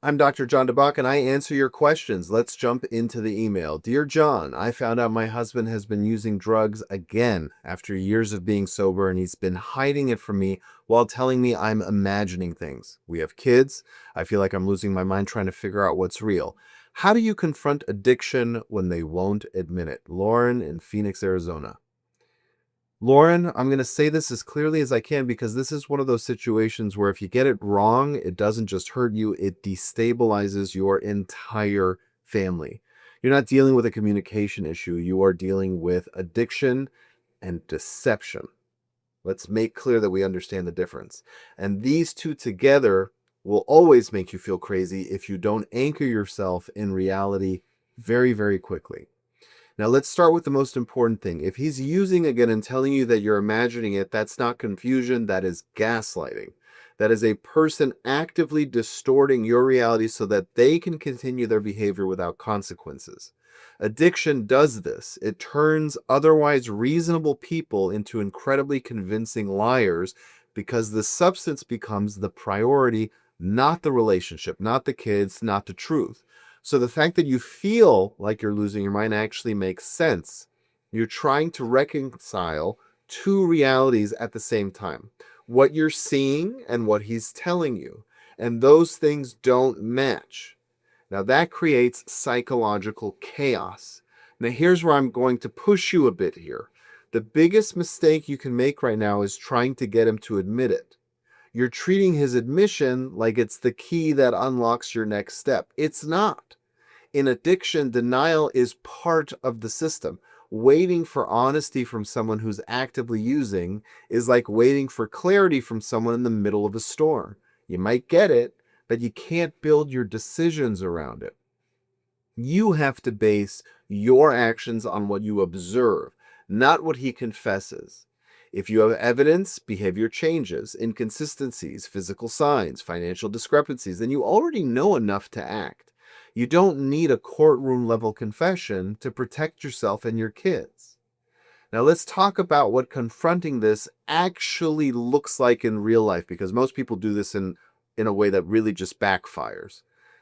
I'm Dr. John Dabach, and I answer your questions. Let's jump into the email. Dear John, I found out my husband has been using drugs again after years of being sober, and he's been hiding it from me while telling me I'm imagining things. We have kids. I feel like I'm losing my mind trying to figure out what's real. How do you confront addiction when they won't admit it? Lauren in Phoenix, Arizona. Lauren, I'm going to say this as clearly as I can because this is one of those situations where if you get it wrong, it doesn't just hurt you, it destabilizes your entire family. You're not dealing with a communication issue, you are dealing with addiction and deception. Let's make clear that we understand the difference. And these two together will always make you feel crazy if you don't anchor yourself in reality very, very quickly. Now, let's start with the most important thing. If he's using again and telling you that you're imagining it, that's not confusion, that is gaslighting. That is a person actively distorting your reality so that they can continue their behavior without consequences. Addiction does this. It turns otherwise reasonable people into incredibly convincing liars because the substance becomes the priority, not the relationship, not the kids, not the truth. So the fact that you feel like you're losing your mind actually makes sense. You're trying to reconcile two realities at the same time. What you're seeing and what he's telling you. And those things don't match. Now that creates psychological chaos. Now here's where I'm going to push you a bit here. The biggest mistake you can make right now is trying to get him to admit it. You're treating his admission like it's the key that unlocks your next step. It's not. In addiction, denial is part of the system. Waiting for honesty from someone who's actively using is like waiting for clarity from someone in the middle of a storm. You might get it, but you can't build your decisions around it. You have to base your actions on what you observe, not what he confesses. If you have evidence, behavior changes, inconsistencies, physical signs, financial discrepancies, then you already know enough to act. You don't need a courtroom level confession to protect yourself and your kids. Now let's talk about what confronting this actually looks like in real life, because most people do this in a way that really just backfires.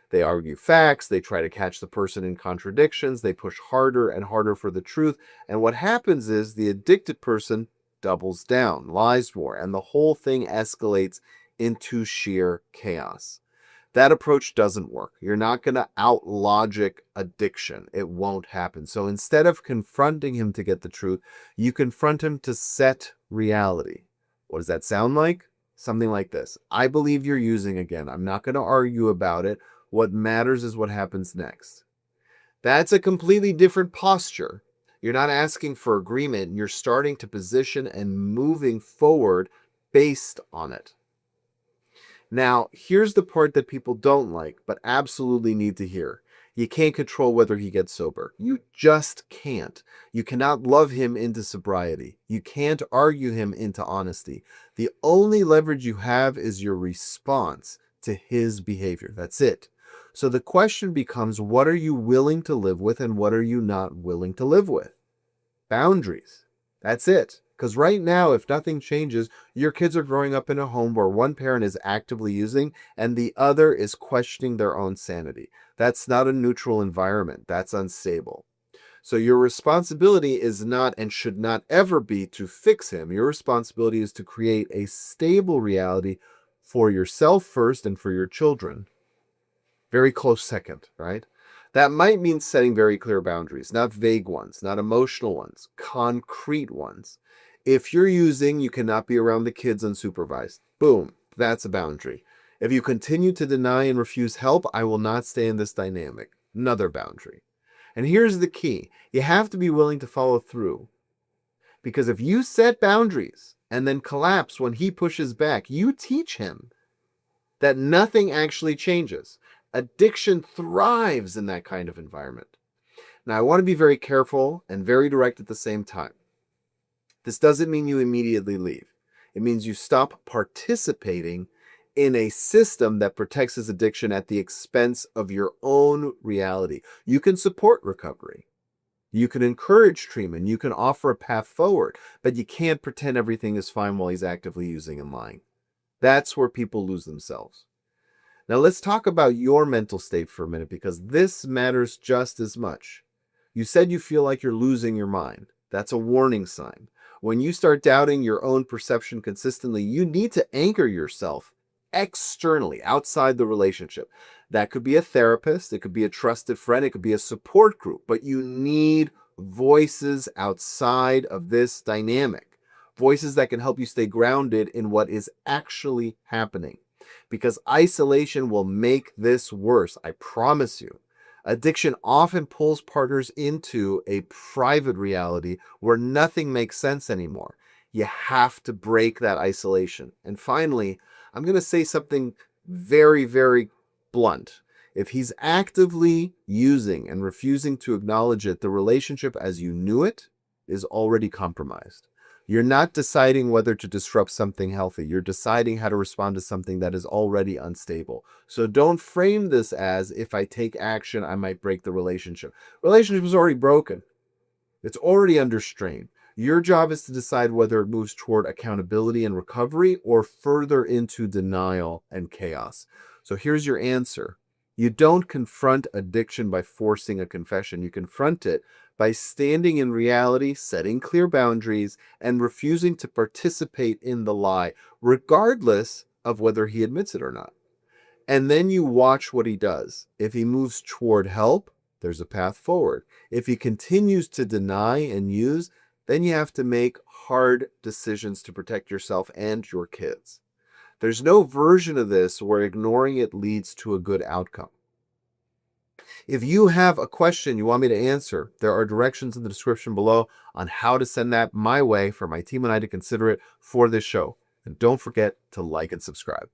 They argue facts, they try to catch the person in contradictions, they push harder and harder for the truth, and what happens is the addicted person doubles down, lies more, and the whole thing escalates into sheer chaos. That approach doesn't work. You're not going to out-logic addiction. It won't happen. So instead of confronting him to get the truth, you confront him to set reality. What does that sound like? Something like this. I believe you're using again. I'm not going to argue about it. What matters is what happens next. That's a completely different posture. You're not asking for agreement. You're starting to position and moving forward based on it. Now, here's the part that people don't like, but absolutely need to hear. You can't control whether he gets sober. You just can't. You cannot love him into sobriety. You can't argue him into honesty. The only leverage you have is your response to his behavior. That's it. So the question becomes, what are you willing to live with and what are you not willing to live with? Boundaries. That's it. Because right now, if nothing changes, your kids are growing up in a home where one parent is actively using and the other is questioning their own sanity. That's not a neutral environment. That's unstable. So your responsibility is not and should not ever be to fix him. Your responsibility is to create a stable reality for yourself first and for your children. Very close second, right? That might mean setting very clear boundaries, not vague ones, not emotional ones, concrete ones. If you're using, you cannot be around the kids unsupervised. Boom, that's a boundary. If you continue to deny and refuse help, I will not stay in this dynamic. Another boundary. And here's the key. You have to be willing to follow through. Because if you set boundaries and then collapse when he pushes back, you teach him that nothing actually changes. Addiction thrives in that kind of environment. Now, I want to be very careful and very direct at the same time. This doesn't mean you immediately leave. It means you stop participating in a system that protects his addiction at the expense of your own reality. You can support recovery. You can encourage treatment. You can offer a path forward, but you can't pretend everything is fine while he's actively using and lying. That's where people lose themselves. Now let's talk about your mental state for a minute because this matters just as much. You said you feel like you're losing your mind. That's a warning sign. When you start doubting your own perception consistently, you need to anchor yourself externally, outside the relationship. That could be a therapist, it could be a trusted friend, it could be a support group, but you need voices outside of this dynamic. Voices that can help you stay grounded in what is actually happening. Because isolation will make this worse, I promise you. Addiction often pulls partners into a private reality where nothing makes sense anymore. You have to break that isolation. And finally, I'm going to say something very, very blunt. If he's actively using and refusing to acknowledge it, the relationship as you knew it is already compromised. You're not deciding whether to disrupt something healthy. You're deciding how to respond to something that is already unstable. So don't frame this as if I take action, I might break the relationship. Relationship is already broken. It's already under strain. Your job is to decide whether it moves toward accountability and recovery or further into denial and chaos. So here's your answer. You don't confront addiction by forcing a confession. You confront it by standing in reality, setting clear boundaries, and refusing to participate in the lie, regardless of whether he admits it or not. And then you watch what he does. If he moves toward help, there's a path forward. If he continues to deny and use, then you have to make hard decisions to protect yourself and your kids. There's no version of this where ignoring it leads to a good outcome. If you have a question you want me to answer, there are directions in the description below on how to send that my way for my team and I to consider it for this show. And don't forget to like and subscribe.